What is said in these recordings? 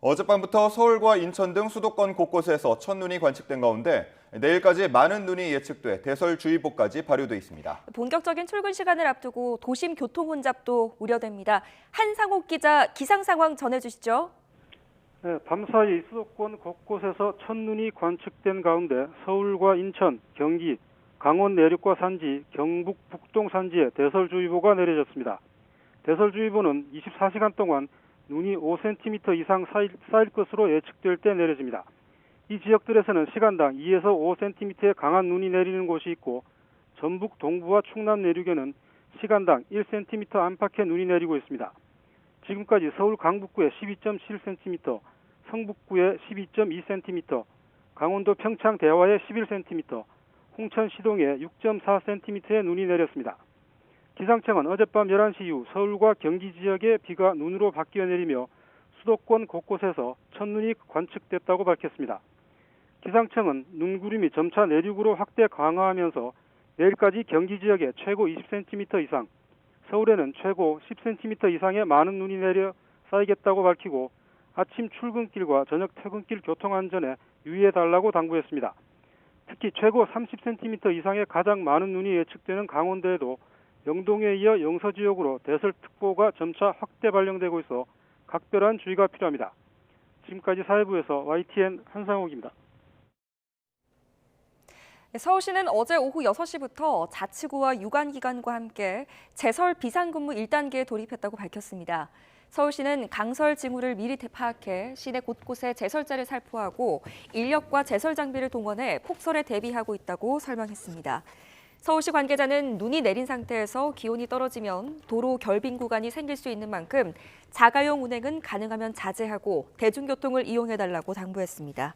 어젯밤부터 서울과 인천 등 수도권 곳곳에서 첫눈이 관측된 가운데 내일까지 많은 눈이 예측돼 대설주의보까지 발효돼 있습니다. 본격적인 출근 시간을 앞두고 도심 교통 혼잡도 우려됩니다. 한상옥 기자 기상 상황 전해주시죠. 네, 밤사이 수도권 곳곳에서 첫눈이 관측된 가운데 서울과 인천, 경기, 강원 내륙과 산지, 경북 북동 산지에 대설주의보가 내려졌습니다. 대설주의보는 24시간 동안 눈이 5cm 이상 쌓일 것으로 예측될 때 내려집니다. 이 지역들에서는 시간당 2에서 5cm의 강한 눈이 내리는 곳이 있고 전북 동부와 충남 내륙에는 시간당 1cm 안팎의 눈이 내리고 있습니다. 지금까지 서울 강북구에 12.7cm, 성북구에 12.2cm, 강원도 평창 대화에 11cm, 홍천 시동에 6.4cm의 눈이 내렸습니다. 기상청은 어젯밤 11시 이후 서울과 경기 지역에 비가 눈으로 바뀌어 내리며 수도권 곳곳에서 첫눈이 관측됐다고 밝혔습니다. 기상청은 눈구름이 점차 내륙으로 확대 강화하면서 내일까지 경기 지역에 최고 20cm 이상, 서울에는 최고 10cm 이상의 많은 눈이 내려 쌓이겠다고 밝히고 아침 출근길과 저녁 퇴근길 교통안전에 유의해달라고 당부했습니다. 특히 최고 30cm 이상의 가장 많은 눈이 예측되는 강원도에도 영동에 이어 영서 지역으로 대설특보가 점차 확대 발령되고 있어 각별한 주의가 필요합니다. 지금까지 사회부에서 YTN 한상옥입니다. 서울시는 어제 오후 6시부터 자치구와 유관기관과 함께 제설 비상근무 1단계에 돌입했다고 밝혔습니다. 서울시는 강설 징후를 미리 파악해 시내 곳곳에 제설자를 살포하고 인력과 제설 장비를 동원해 폭설에 대비하고 있다고 설명했습니다. 서울시 관계자는 눈이 내린 상태에서 기온이 떨어지면 도로 결빙 구간이 생길 수 있는 만큼 자가용 운행은 가능하면 자제하고 대중교통을 이용해달라고 당부했습니다.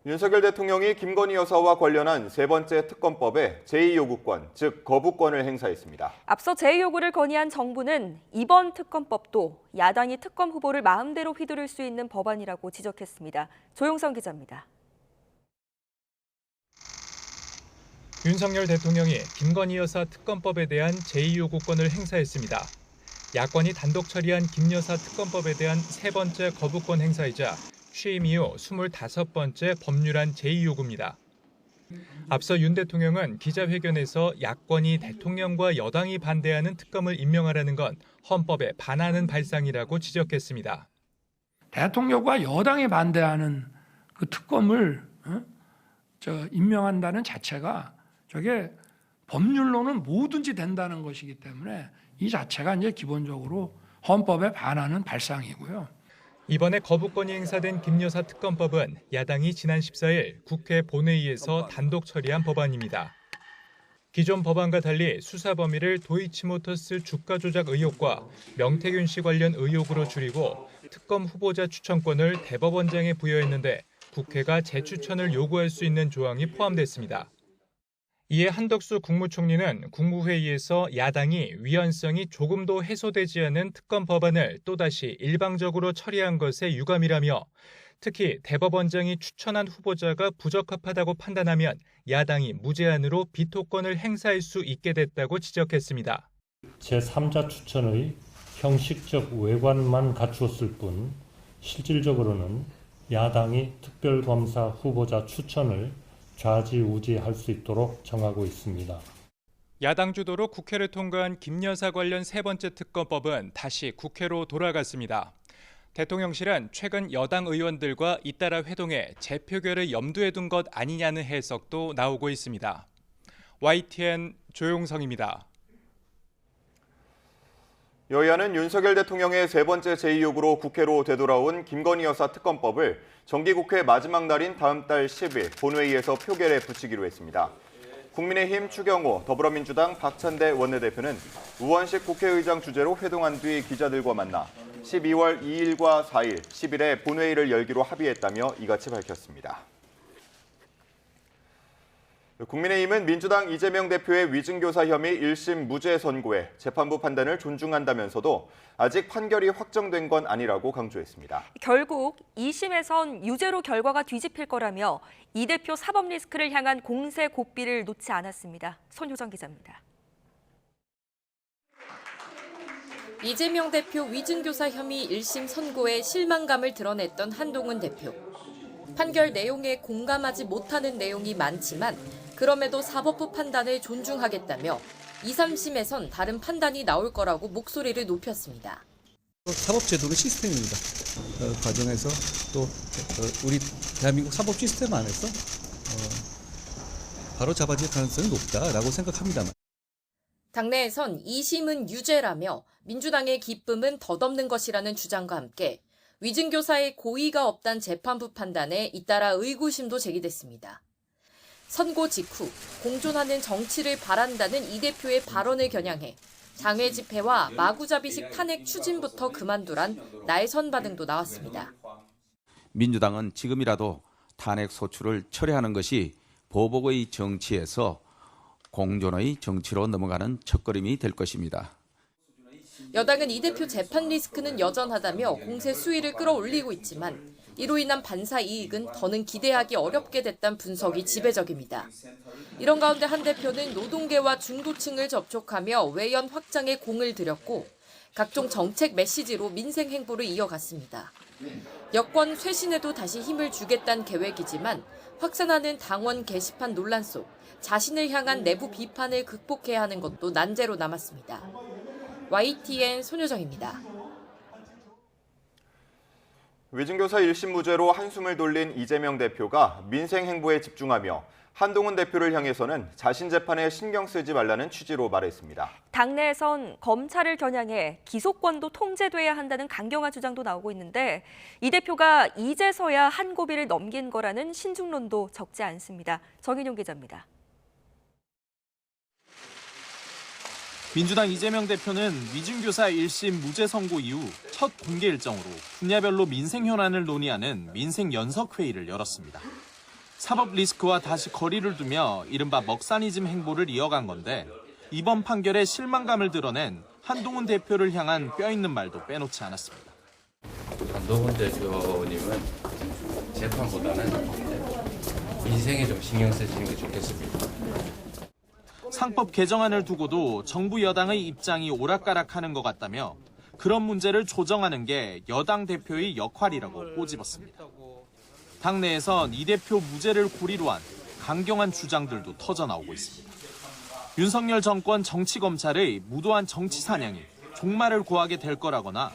윤석열 대통령이 김건희 여사와 관련한 세 번째 특검법에 제2요구권, 즉 거부권을 행사했습니다. 앞서 제2요구를 건의한 정부는 이번 특검법도 야당이 특검 후보를 마음대로 휘두를 수 있는 법안이라고 지적했습니다. 조용성 기자입니다. 윤석열 대통령이 김건희 여사 특검법에 대한 제2요구권을 행사했습니다. 야권이 단독 처리한 김 여사 특검법에 대한 세 번째 거부권 행사이자 취임 이후 25번째 법률안 제2요구입니다. 앞서 윤 대통령은 기자회견에서 야권이 대통령과 여당이 반대하는 특검을 임명하라는 건 헌법에 반하는 발상이라고 지적했습니다. 대통령과 여당이 반대하는 그 특검을 임명한다는 자체가 저게 법률로는 뭐든지 된다는 것이기 때문에 이 자체가 이제 기본적으로 헌법에 반하는 발상이고요. 이번에 거부권이 행사된 김 여사 특검법은 야당이 지난 14일 국회 본회의에서 단독 처리한 법안입니다. 기존 법안과 달리 수사 범위를 도이치모터스 주가 조작 의혹과 명태균 씨 관련 의혹으로 줄이고 특검 후보자 추천권을 대법원장에 부여했는데 국회가 재추천을 요구할 수 있는 조항이 포함됐습니다. 이에 한덕수 국무총리는 국무회의에서 야당이 위헌성이 조금도 해소되지 않은 특검 법안을 또다시 일방적으로 처리한 것에 유감이라며 특히 대법원장이 추천한 후보자가 부적합하다고 판단하면 야당이 무제한으로 비토권을 행사할 수 있게 됐다고 지적했습니다. 제3자 추천의 형식적 외관만 갖추었을 뿐 실질적으로는 야당이 특별검사 후보자 추천을 좌지우지할 수 있도록 정하고 있습니다. 야당 주도로 국회를 통과한 김 여사 관련 세 번째 특검법은 다시 국회로 돌아갔습니다. 대통령실은 최근 여당 의원들과 잇따라 회동해 재표결을 염두에 둔 것 아니냐는 해석도 나오고 있습니다. YTN 조용성입니다. 여야는 윤석열 대통령의 세 번째 제2요구로 국회로 되돌아온 김건희 여사 특검법을 정기국회 마지막 날인 다음 달 10일 본회의에서 표결에 붙이기로 했습니다. 국민의힘 추경호, 더불어민주당 박찬대 원내대표는 우원식 국회의장 주재로 회동한 뒤 기자들과 만나 12월 2일과 4일, 10일에 본회의를 열기로 합의했다며 이같이 밝혔습니다. 국민의힘은 민주당 이재명 대표의 위증교사 혐의 1심 무죄 선고에 재판부 판단을 존중한다면서도 아직 판결이 확정된 건 아니라고 강조했습니다. 결국 2심에선 유죄로 결과가 뒤집힐 거라며 이 대표 사법 리스크를 향한 공세 고삐를 놓지 않았습니다. 손효정 기자입니다. 이재명 대표 위증교사 혐의 1심 선고에 실망감을 드러냈던 한동훈 대표. 판결 내용에 공감하지 못하는 내용이 많지만 그럼에도 사법부 판단을 존중하겠다며 2, 3심에선 다른 판단이 나올 거라고 목소리를 높였습니다. 사법제도는 시스템입니다. 과정에서 또 우리 대한민국 사법 시스템 안에서 바로 잡아질 가능성이 높다라고 생각합니다만. 당내에선 2심은 유죄라며 민주당의 기쁨은 덧없는 것이라는 주장과 함께 위증교사의 고의가 없단 재판부 판단에 잇따라 의구심도 제기됐습니다. 선고 직후 공존하는 정치를 바란다는 이 대표의 발언을 겨냥해 장외 집회와 마구잡이식 탄핵 추진부터 그만두란 날선 반응도 나왔습니다. 민주당은 지금이라도 탄핵 소추를 철회하는 것이 보복의 정치에서 공존의 정치로 넘어가는 첫걸음이 될 것입니다. 여당은 이 대표 재판 리스크는 여전하다며 공세 수위를 끌어올리고 있지만 이로 인한 반사 이익은 더는 기대하기 어렵게 됐다는 분석이 지배적입니다. 이런 가운데 한 대표는 노동계와 중도층을 접촉하며 외연 확장에 공을 들였고 각종 정책 메시지로 민생 행보를 이어갔습니다. 여권 쇄신에도 다시 힘을 주겠다는 계획이지만 확산하는 당원 게시판 논란 속 자신을 향한 내부 비판을 극복해야 하는 것도 난제로 남았습니다. YTN 손효정입니다. 위증교사 1심 무죄로 한숨을 돌린 이재명 대표가 민생 행보에 집중하며 한동훈 대표를 향해서는 자신 재판에 신경 쓰지 말라는 취지로 말했습니다. 당내에선 검찰을 겨냥해 기소권도 통제돼야 한다는 강경한 주장도 나오고 있는데 이 대표가 이제서야 한 고비를 넘긴 거라는 신중론도 적지 않습니다. 정인용 기자입니다. 민주당 이재명 대표는 위증교사 1심 무죄 선고 이후 첫 공개 일정으로 분야별로 민생 현안을 논의하는 민생 연석회의를 열었습니다. 사법 리스크와 다시 거리를 두며 이른바 먹사니즘 행보를 이어간 건데 이번 판결에 실망감을 드러낸 한동훈 대표를 향한 뼈있는 말도 빼놓지 않았습니다. 한동훈 대표님은 재판보다는 민생에 좀 신경 쓰시는 게 좋겠습니다. 상법 개정안을 두고도 정부 여당의 입장이 오락가락하는 것 같다며 그런 문제를 조정하는 게 여당 대표의 역할이라고 꼬집었습니다. 당내에선 이 대표 무죄를 고리로 한 강경한 주장들도 터져나오고 있습니다. 윤석열 정권 정치검찰의 무도한 정치 사냥이 종말을 고하게 될 거라거나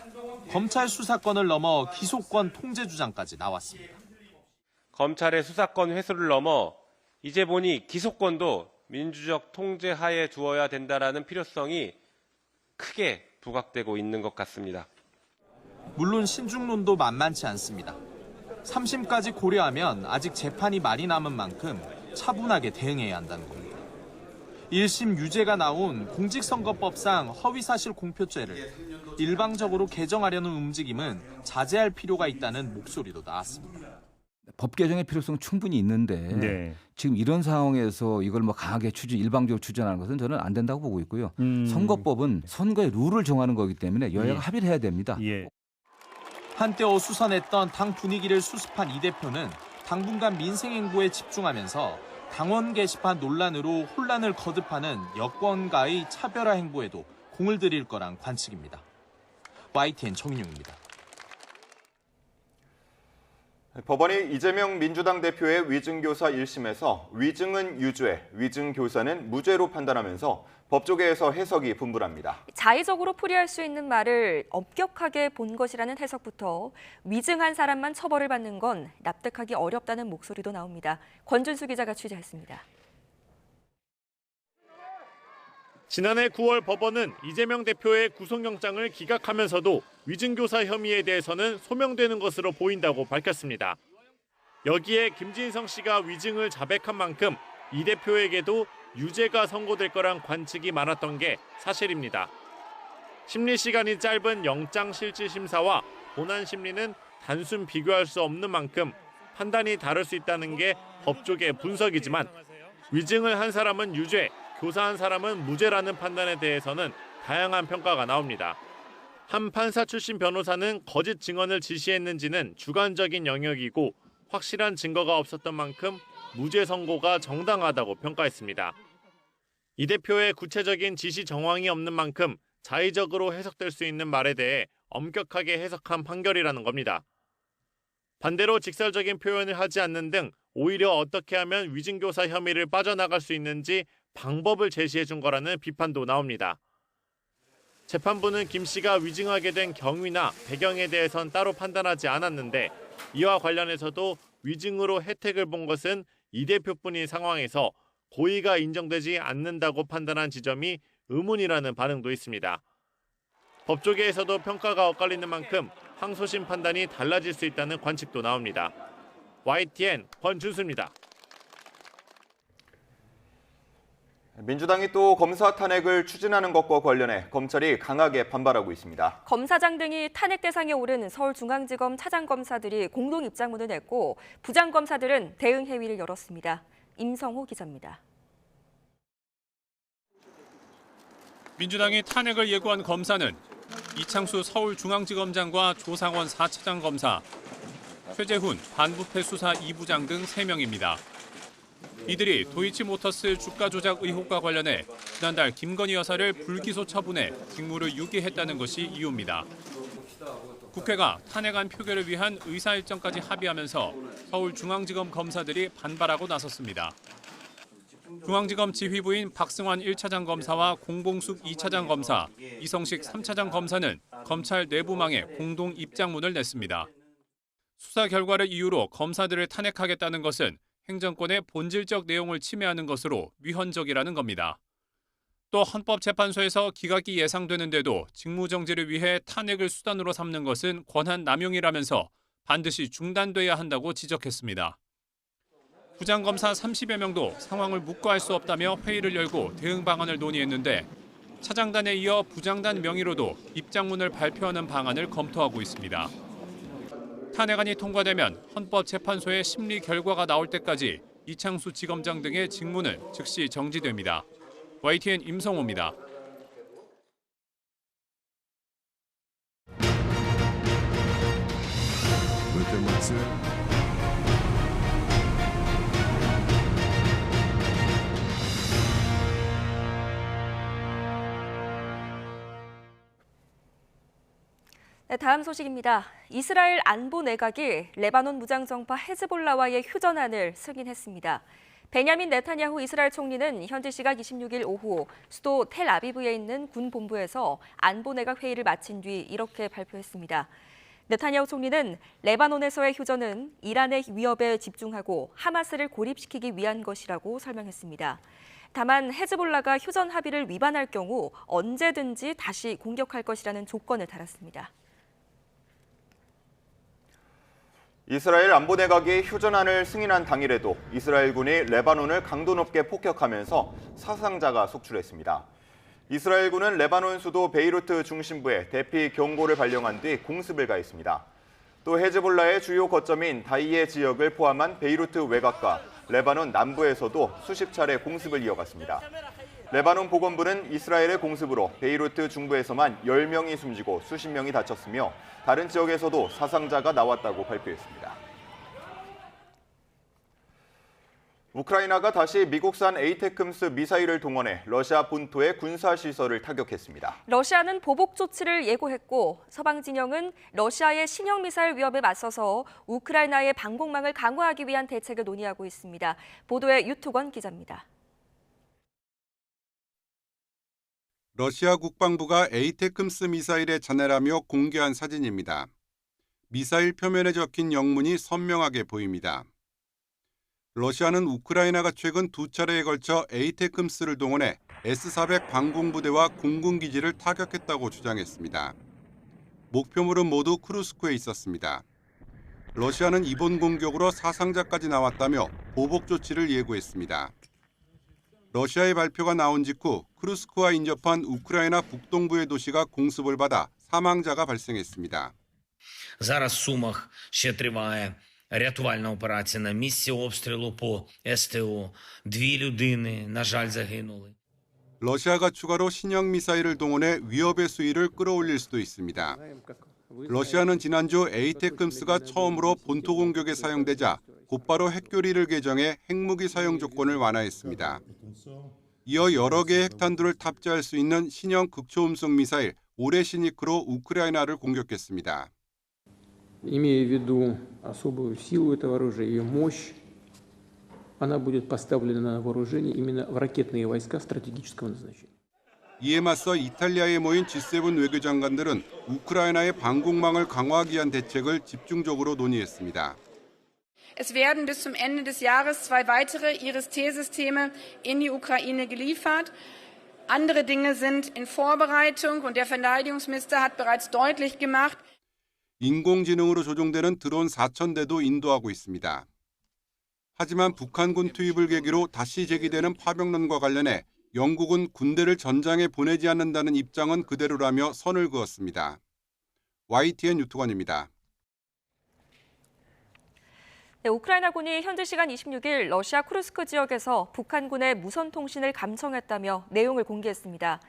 검찰 수사권을 넘어 기소권 통제 주장까지 나왔습니다. 검찰의 수사권 회수를 넘어 이제 보니 기소권도 민주적 통제 하에 두어야 된다라는 필요성이 크게 부각되고 있는 것 같습니다. 물론 신중론도 만만치 않습니다. 3심까지 고려하면 아직 재판이 많이 남은 만큼 차분하게 대응해야 한다는 겁니다. 1심 유죄가 나온 공직선거법상 허위사실 공표죄를 일방적으로 개정하려는 움직임은 자제할 필요가 있다는 목소리도 나왔습니다. 법 개정의 필요성 충분히 있는데 지금 이런 상황에서 이걸 뭐 강하게 일방적으로 추진하는 것은 저는 안 된다고 보고 있고요. 선거법은 선거의 룰을 정하는 거기 때문에 여야가 합의를 해야 됩니다. 한때 어수선했던 당 분위기를 수습한 이 대표는 당분간 민생 행보에 집중하면서 당원 게시판 논란으로 혼란을 거듭하는 여권과의 차별화 행보에도 공을 들일 거란 관측입니다. YTN 정인용입니다. 법원이 이재명 민주당 대표의 위증교사 1심에서 위증은 유죄, 위증교사는 무죄로 판단하면서 법조계에서 해석이 분분합니다. 자의적으로 풀이할 수 있는 말을 엄격하게 본 것이라는 해석부터 위증한 사람만 처벌을 받는 건 납득하기 어렵다는 목소리도 나옵니다. 권준수 기자가 취재했습니다. 지난해 9월 법원은 이재명 대표의 구속영장을 기각하면서도 위증교사 혐의에 대해서는 소명되는 것으로 보인다고 밝혔습니다. 여기에 김진성 씨가 위증을 자백한 만큼 이 대표에게도 유죄가 선고될 거란 관측이 많았던 게 사실입니다. 심리 시간이 짧은 영장실질심사와 본안심리는 단순 비교할 수 없는 만큼 판단이 다를 수 있다는 게 법조계 분석이지만 위증을 한 사람은 유죄, 교사한 사람은 무죄라는 판단에 대해서는 다양한 평가가 나옵니다. 한 판사 출신 변호사는 거짓 증언을 지시했는지는 주관적인 영역이고 확실한 증거가 없었던 만큼 무죄 선고가 정당하다고 평가했습니다. 이 대표의 구체적인 지시 정황이 없는 만큼 자의적으로 해석될 수 있는 말에 대해 엄격하게 해석한 판결이라는 겁니다. 반대로 직설적인 표현을 하지 않는 등 오히려 어떻게 하면 위증교사 혐의를 빠져나갈 수 있는지 방법을 제시해 준 거라는 비판도 나옵니다. 재판부는 김 씨가 위증하게 된 경위나 배경에 대해선 따로 판단하지 않았는데 이와 관련해서도 위증으로 혜택을 본 것은 이 대표뿐인 상황에서 고의가 인정되지 않는다고 판단한 지점이 의문이라는 반응도 있습니다. 법조계에서도 평가가 엇갈리는 만큼 항소심 판단이 달라질 수 있다는 관측도 나옵니다. YTN 권준수입니다. 민주당이 또 검사 탄핵을 추진하는 것과 관련해 검찰이 강하게 반발하고 있습니다. 검사장 등이 탄핵 대상에 오른 서울중앙지검 차장검사들이 공동 입장문을 냈고 부장검사들은 대응 회의를 열었습니다. 임성호 기자입니다. 민주당이 탄핵을 예고한 검사는 이창수 서울중앙지검장과 조상원 4차장 검사, 최재훈 반부패 수사 2부장 등 3명입니다. 이들이 도이치모터스 주가 조작 의혹과 관련해 지난달 김건희 여사를 불기소 처분해 직무를 유기했다는 것이 이유입니다. 국회가 탄핵안 표결을 위한 의사일정까지 합의하면서 서울중앙지검 검사들이 반발하고 나섰습니다. 중앙지검 지휘부인 박승환 1차장 검사와 공봉숙 2차장 검사, 이성식 3차장 검사는 검찰 내부망에 공동 입장문을 냈습니다. 수사 결과를 이유로 검사들을 탄핵하겠다는 것은 행정권의 본질적 내용을 침해하는 것으로 위헌적이라는 겁니다. 또 헌법재판소에서 기각이 예상되는데도 직무정지를 위해 탄핵을 수단으로 삼는 것은 권한 남용이라면서 반드시 중단돼야 한다고 지적했습니다. 부장검사 30여 명도 상황을 묵과할 수 없다며 회의를 열고 대응 방안을 논의했는데 차장단에 이어 부장단 명의로도 입장문을 발표하는 방안을 검토하고 있습니다. 탄핵안이 통과되면 헌법재판소의 심리 결과가 나올 때까지 이창수 지검장 등의 직무는 즉시 정지됩니다. YTN 임성호입니다. 네, 다음 소식입니다. 이스라엘 안보 내각이 레바논 무장정파 헤즈볼라와의 휴전안을 승인했습니다. 베냐민 네타냐후 이스라엘 총리는 현지 시각 26일 오후 수도 텔아비브에 있는 군 본부에서 안보 내각 회의를 마친 뒤 이렇게 발표했습니다. 네타냐후 총리는 레바논에서의 휴전은 이란의 위협에 집중하고 하마스를 고립시키기 위한 것이라고 설명했습니다. 다만 헤즈볼라가 휴전 합의를 위반할 경우 언제든지 다시 공격할 것이라는 조건을 달았습니다. 이스라엘 안보내각이 휴전안을 승인한 당일에도 이스라엘군이 레바논을 강도 높게 폭격하면서 사상자가 속출했습니다. 이스라엘군은 레바논 수도 베이루트 중심부에 대피 경고를 발령한 뒤 공습을 가했습니다. 또 헤즈볼라의 주요 거점인 다이에 지역을 포함한 베이루트 외곽과 레바논 남부에서도 수십 차례 공습을 이어갔습니다. 레바논 보건부는 이스라엘의 공습으로 베이루트 중부에서만 10명이 숨지고 수십 명이 다쳤으며 다른 지역에서도 사상자가 나왔다고 발표했습니다. 우크라이나가 다시 미국산 에이테크스 미사일을 동원해 러시아 본토의 군사시설을 타격했습니다. 러시아는 보복 조치를 예고했고 서방 진영은 러시아의 신형 미사일 위협에 맞서서 우크라이나의 방공망을 강화하기 위한 대책을 논의하고 있습니다. 보도에 유투건 기자입니다. 러시아 국방부가 에이테크스 미사일에 잔해라며 공개한 사진입니다. 미사일 표면에 적힌 영문이 선명하게 보입니다. 러시아는 우크라이나가 최근 두 차례에 걸쳐 에이테크스를 동원해 S-400 방공부대와 공군기지를 타격했다고 주장했습니다. 목표물은 모두 쿠르스크에 있었습니다. 러시아는 이번 공격으로 사상자까지 나왔다며 보복 조치를 예고했습니다. 러시아의 발표가 나온 직후 쿠르스크와 인접한 우크라이나 북동부의 도시가 공습을 받아 사망자가 발생했습니다. Зараз в Сумах ще триває рятувальна операція на місці обстрілу по СТО. 2 людини, на жаль, загинули. 러시아가 추가로 신형 미사일을 동원해 위협의 수위를 끌어올릴 수도 있습니다. 러시아는 지난주 에이테크스가 처음으로 본토 공격에 사용되자 곧바로 핵교리를 개정해 핵무기 사용 조건을 완화했습니다. 이어 여러 개의 핵탄두를 탑재할 수 있는 신형 극초음속 미사일 오레시니크로 우크라이나를 공격했습니다. Имея в виду особую силу этого оружия, ее мощь, она будет поставлена на вооружение именно в ракетные войска стратегического назначения. 이에 맞서 이탈리아에 모인 G7 외교장관들은 우크라이나의 방공망을 강화하기 위한 대책을 집중적으로 논의했습니다. Es werden bis zum Ende des Jahres 2 weitere IRIS-T-Systeme in die Ukraine geliefert. Andere Dinge sind in Vorbereitung und der Verteidigungsminister hat bereits deutlich gemacht, 인공지능으로 조종되는 드론 4,000대도 인도하고 있습니다. 하지만 북한군 투입을 계기로 다시 제기되는 파병론과 관련해 영국은 군대를 전장에 보내지 않는다는 입장은 그대로라며 선을 그었습니다. YTN 유튜관입니다. 네, 우크라이나군이 현지 시간 26일 러시아 쿠르스크 지역에서 북한군의 무선 통신을 감청했다며 내용을 공개했습니다.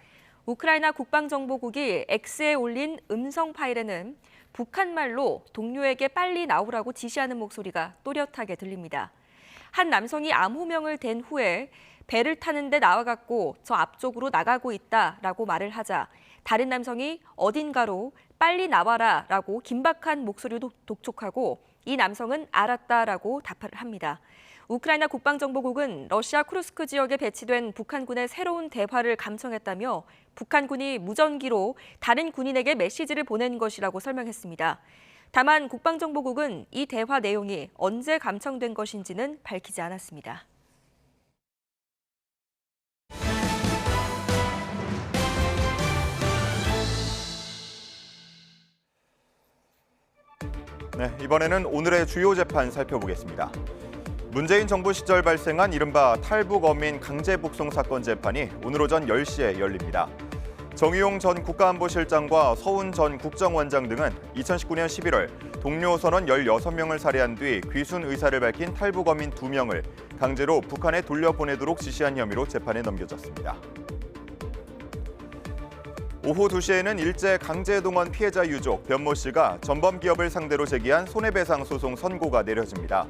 우크라이나 국방정보국이 X에 올린 음성 파일에는 북한말로 동료에게 빨리 나오라고 지시하는 목소리가 또렷하게 들립니다. 한 남성이 암호명을 댄 후에 배를 타는데 나와갖고 저 앞쪽으로 나가고 있다라고 말을 하자 다른 남성이 어딘가로 빨리 나와라라고 긴박한 목소리로 독촉하고 이 남성은 알았다라고 답을 합니다. 우크라이나 국방정보국은 러시아 쿠르스크 지역에 배치된 북한군의 새로운 대화를 감청했다며 북한군이 무전기로 다른 군인에게 메시지를 보낸 것이라고 설명했습니다. 다만 국방정보국은 이 대화 내용이 언제 감청된 것인지는 밝히지 않았습니다. 네, 이번에는 오늘의 주요 재판 살펴보겠습니다. 문재인 정부 시절 발생한 이른바 탈북 어민 강제 북송 사건 재판이 오늘 오전 10시에 열립니다. 정의용 전 국가안보실장과 서훈 전 국정원장 등은 2019년 11월 동료 선원 16명을 살해한 뒤 귀순 의사를 밝힌 탈북 어민 2명을 강제로 북한에 돌려보내도록 지시한 혐의로 재판에 넘겨졌습니다. 오후 2시에는 일제 강제동원 피해자 유족 변모 씨가 전범 기업을 상대로 제기한 손해배상 소송 선고가 내려집니다.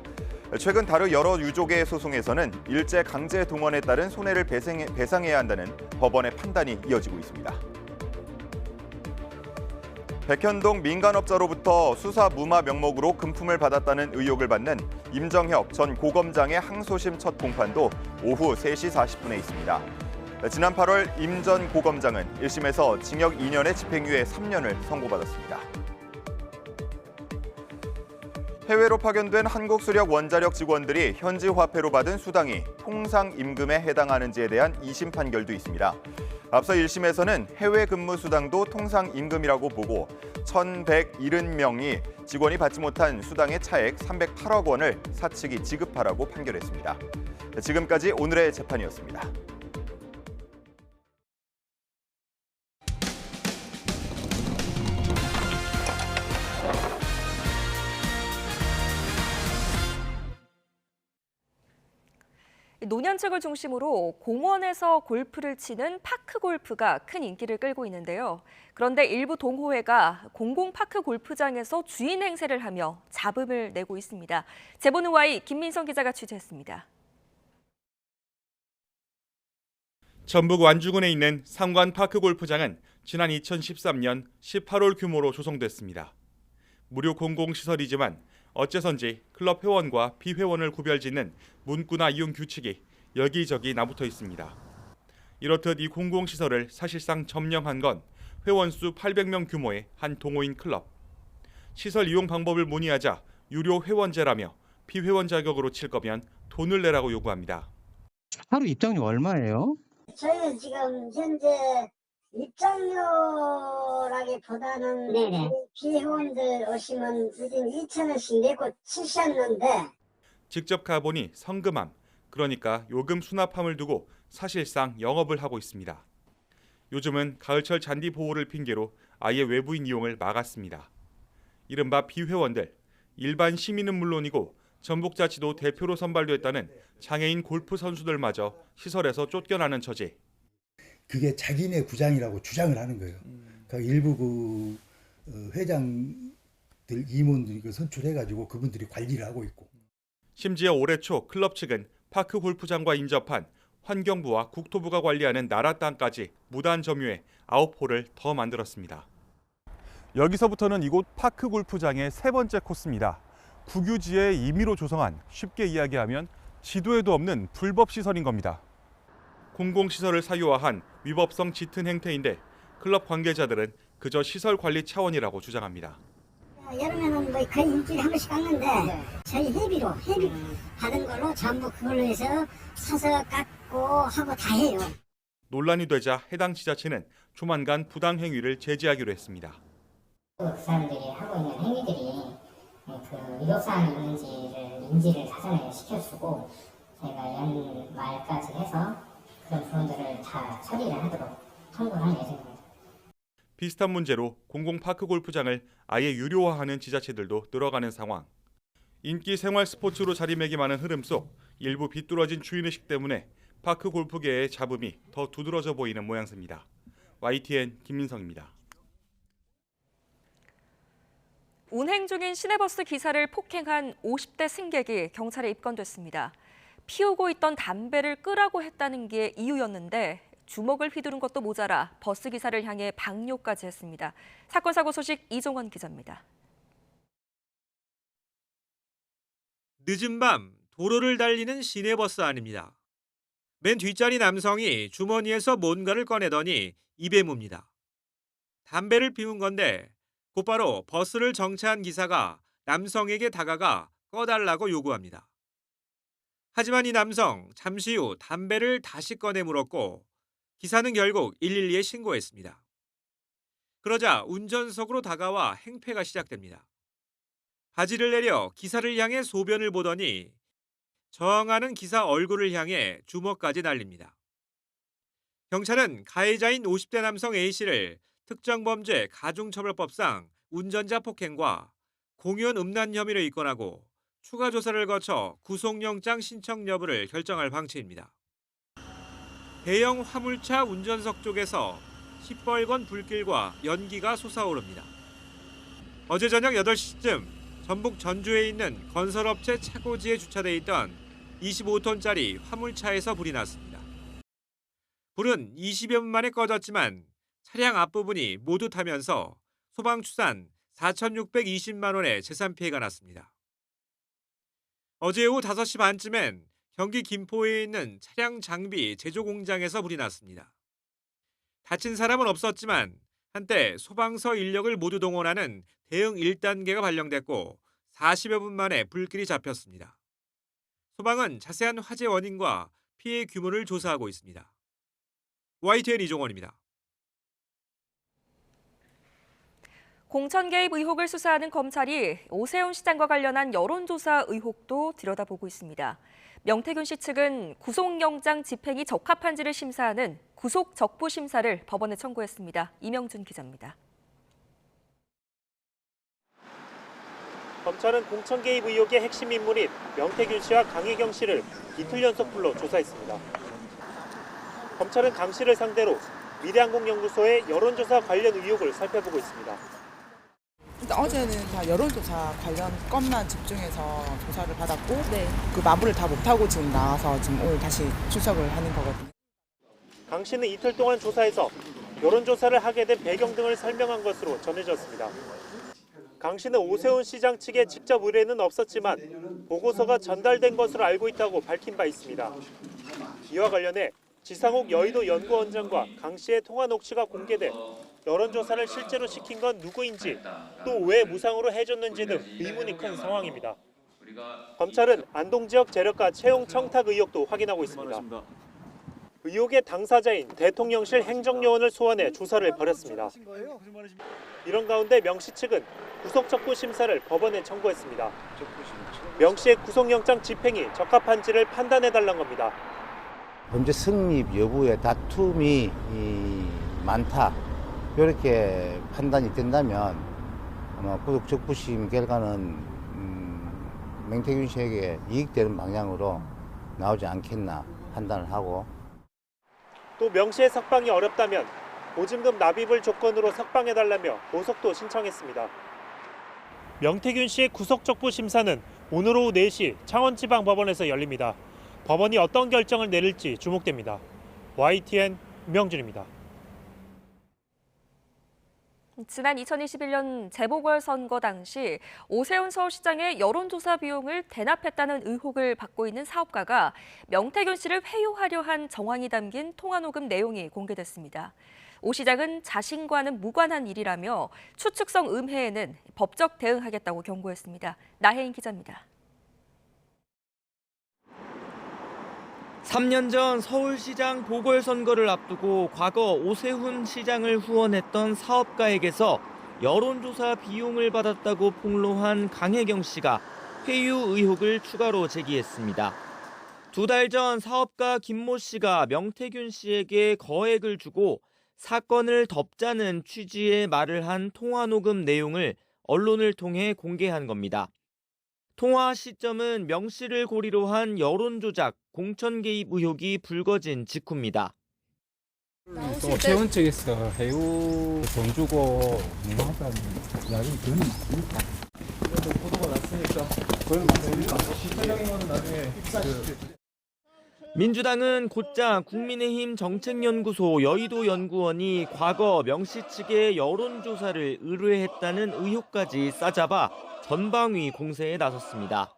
최근 다른 여러 유족의 소송에서는 일제 강제 동원에 따른 손해를 배상해야 한다는 법원의 판단이 이어지고 있습니다. 백현동 민간업자로부터 수사 무마 명목으로 금품을 받았다는 의혹을 받는 임정혁 전 고검장의 항소심 첫 공판도 오후 3시 40분에 있습니다. 지난 8월 임 전 고검장은 1심에서 징역 2년에 집행유예 3년을 선고받았습니다. 해외로 파견된 한국수력 원자력 직원들이 현지 화폐로 받은 수당이 통상임금에 해당하는지에 대한 2심 판결도 있습니다. 앞서 1심에서는 해외 근무 수당도 통상임금이라고 보고 1,170명이 직원이 받지 못한 수당의 차액 308억 원을 사측이 지급하라고 판결했습니다. 지금까지 오늘의 재판이었습니다. 노년층을 중심으로 공원에서 골프를 치는 파크 골프가 큰 인기를 끌고 있는데요. 그런데 일부 동호회가 공공파크 골프장에서 주인 행세를 하며 잡음을 내고 있습니다. 제보는 Y 김민성 기자가 취재했습니다. 전북 완주군에 있는 상관파크 골프장은 지난 2013년 18홀 규모로 조성됐습니다. 무료 공공시설이지만 어째선지 클럽 회원과 비회원을 구별짓는 문구나 이용 규칙이 여기저기 나붙어 있습니다. 이렇듯 이 공공시설을 사실상 점령한 건 회원수 800명 규모의 한 동호인 클럽. 시설 이용 방법을 문의하자 유료 회원제라며 비회원 자격으로 칠 거면 돈을 내라고 요구합니다. 하루 입장료 얼마예요? 저희는 지금 현재 입장료라기보다는 비회원들 오시면 요즘 2,000원씩 내고 치셨는데 직접 가보니 성금함, 그러니까 요금 수납함을 두고 사실상 영업을 하고 있습니다. 요즘은 가을철 잔디 보호를 핑계로 아예 외부인 이용을 막았습니다. 이른바 비회원들, 일반 시민은 물론이고 전북자치도 대표로 선발됐다는 장애인 골프 선수들마저 시설에서 쫓겨나는 처지. 그게 자기네 구장이라고 주장을 하는 거예요. 그러니까 일부 회장들 임원들이 선출해가지고 그분들이 관리를 하고 있고. 심지어 올해 초 클럽 측은 파크 골프장과 인접한 환경부와 국토부가 관리하는 나라 땅까지 무단 점유해 9홀을 더 만들었습니다. 여기서부터는 이곳 파크 골프장의 세 번째 코스입니다. 국유지에 임의로 조성한, 쉽게 이야기하면 지도에도 없는 불법 시설인 겁니다. 공공시설을 사유화한 위법성 짙은 행태인데 클럽 관계자들은 그저 시설 관리 차원이라고 주장합니다. 여름에는 뭐 거의 일주일에 한 번씩 깎는데 저희 회비 받은 걸로 전부 그걸로 해서 사서 깎고 하고 다 해요. 논란이 되자 해당 지자체는 조만간 부당 행위를 제지하기로 했습니다. 그 사람들이 하고 있는 행위들이 그 위법사항이 있는지를 인지를 사전에 시켜주고 저희가 연말까지 해서 그런 부분들을 다 처리를 하도록 청구를 할 예정입니다. 비슷한 문제로 공공파크 골프장을 아예 유료화하는 지자체들도 늘어가는 상황. 인기 생활 스포츠로 자리매김하는 흐름 속 일부 비뚤어진 주인의식 때문에 파크 골프계의 잡음이 더 두드러져 보이는 모양새입니다. YTN 김민성입니다. 운행 중인 시내버스 기사를 폭행한 50대 승객이 경찰에 입건됐습니다. 피우고 있던 담배를 끄라고 했다는 게 이유였는데 주먹을 휘두른 것도 모자라 버스 기사를 향해 방뇨까지 했습니다. 사건 사고 소식 이종원 기자입니다. 늦은 밤 도로를 달리는 시내버스 안입니다. 맨 뒷자리 남성이 주머니에서 뭔가를 꺼내더니 입에 뭅니다. 담배를 피운 건데 곧바로 버스를 정차한 기사가 남성에게 다가가 꺼달라고 요구합니다. 하지만 이 남성 잠시 후 담배를 다시 꺼내 물었고 기사는 결국 112에 신고했습니다. 그러자 운전석으로 다가와 행패가 시작됩니다. 바지를 내려 기사를 향해 소변을 보더니 저항하는 기사 얼굴을 향해 주먹까지 날립니다. 경찰은 가해자인 50대 남성 A씨를 특정범죄 가중처벌법상 운전자 폭행과 공연 음란 혐의로 입건하고 추가 조사를 거쳐 구속영장 신청 여부를 결정할 방침입니다. 대형 화물차 운전석 쪽에서 시뻘건 불길과 연기가 솟아오릅니다. 어제 저녁 8시쯤 전북 전주에 있는 건설업체 차고지에 주차돼 있던 25톤짜리 화물차에서 불이 났습니다. 불은 20여 분 만에 꺼졌지만 차량 앞부분이 모두 타면서 소방추산 4,620만 원의 재산 피해가 났습니다. 어제 오후 5시 반쯤엔 경기 김포에 있는 차량 장비 제조 공장에서 불이 났습니다. 다친 사람은 없었지만 한때 소방서 인력을 모두 동원하는 대응 1단계가 발령됐고 40여 분 만에 불길이 잡혔습니다. 소방은 자세한 화재 원인과 피해 규모를 조사하고 있습니다. YTN 이종원입니다. 공천 개입 의혹을 수사하는 검찰이 오세훈 시장과 관련한 여론조사 의혹도 들여다보고 있습니다. 명태균 씨 측은 구속영장 집행이 적합한지를 심사하는 구속 적부 심사를 법원에 청구했습니다. 이명준 기자입니다. 검찰은 공천 개입 의혹의 핵심 인물인 명태균 씨와 강혜경 씨를 이틀 연속 불러 조사했습니다. 검찰은 강 씨를 상대로 미래항공연구소의 여론조사 관련 의혹을 살펴보고 있습니다. 어제는 다 여론조사 관련 건만 집중해서 조사를 받았고 그 마무리를 다 못하고 지금 나와서 지금 오늘 다시 출석을 하는 거거든요. 강 씨는 이틀 동안 조사에서 여론조사를 하게 된 배경 등을 설명한 것으로 전해졌습니다. 강 씨는 오세훈 시장 측에 직접 의뢰는 없었지만 보고서가 전달된 것으로 알고 있다고 밝힌 바 있습니다. 이와 관련해 지상욱 여의도 연구원장과 강 씨의 통화 녹취가 공개돼 여론조사를 실제로 시킨 건 누구인지 또 왜 무상으로 해줬는지 등 의문이 큰 상황입니다. 검찰은 안동 지역 재력가 채용 청탁 의혹도 확인하고 있습니다. 의혹의 당사자인 대통령실 행정요원을 소환해 조사를 벌였습니다. 이런 가운데 명 씨 측은 구속적부 심사를 법원에 청구했습니다. 명 씨의 구속영장 집행이 적합한지를 판단해달라는 겁니다. 범죄 성립 여부에 다툼이 많다. 이렇게 판단이 된다면 아마 구속적부심 결과는 명태균 씨에게 이익되는 방향으로 나오지 않겠나 판단을 하고 또 명 씨의 석방이 어렵다면 보증금 납입을 조건으로 석방해달라며 보석도 신청했습니다. 명태균 씨의 구속적부 심사는 오늘 오후 4시 창원지방법원에서 열립니다. 법원이 어떤 결정을 내릴지 주목됩니다. YTN 명준입니다. 지난 2021년 재보궐선거 당시 오세훈 서울시장의 여론조사 비용을 대납했다는 의혹을 받고 있는 사업가가 명태균 씨를 회유하려 한 정황이 담긴 통화녹음 내용이 공개됐습니다. 오 시장은 자신과는 무관한 일이라며 추측성 음해에는 법적 대응하겠다고 경고했습니다. 나혜인 기자입니다. 3년 전 서울시장 보궐선거를 앞두고 과거 오세훈 시장을 후원했던 사업가에게서 여론조사 비용을 받았다고 폭로한 강혜경 씨가 회유 의혹을 추가로 제기했습니다. 2달 전 사업가 김모 씨가 명태균 씨에게 거액을 주고 사건을 덮자는 취지의 말을 한 통화녹음 내용을 언론을 통해 공개한 겁니다. 통화 시점은 명 씨를 고리로 한 여론조작, 공천 개입 의혹이 불거진 직후입니다. 오세훈 측에서 해우 돈 주고 무능하다는 이야기는 그건 아닙니다. 보도가 났으니까 그건 맞습니다. 실질적인 거는 나중에 민주당은 곧장 국민의힘 정책연구소 여의도 연구원이 과거 명 씨 측의 여론조사를 의뢰했다는 의혹까지 싸잡아 전방위 공세에 나섰습니다.